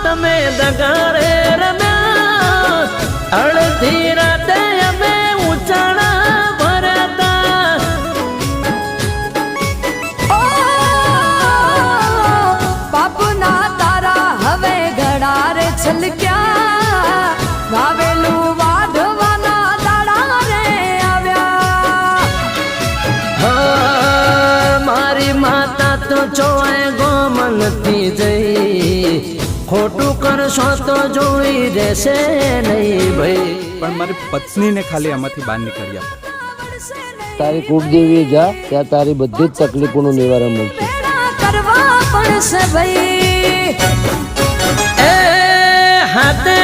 તમે દગાડે રમ્યા, અડધી રાતે અમે ઉચાણા ભર્યા. બાપુના તારા હવે ગળા રે છલક્યા, વાવેલું વાઢવાના દાડા રે આવ્યા. મારી માતા તો ચોય ગોમનથી જઈ, ખોટું કરશો તો જોઈ રહેશે નહીં ભાઈ. પણ મારી પત્નીને ખાલી આમાંથી બહાર નીકળી આપો. તારી કુળદેવી જા, ત્યાં તારી બધી જ તકલીફોનું નિવારણ મળશે. કરવા પડશે ભાઈ. એ હાથે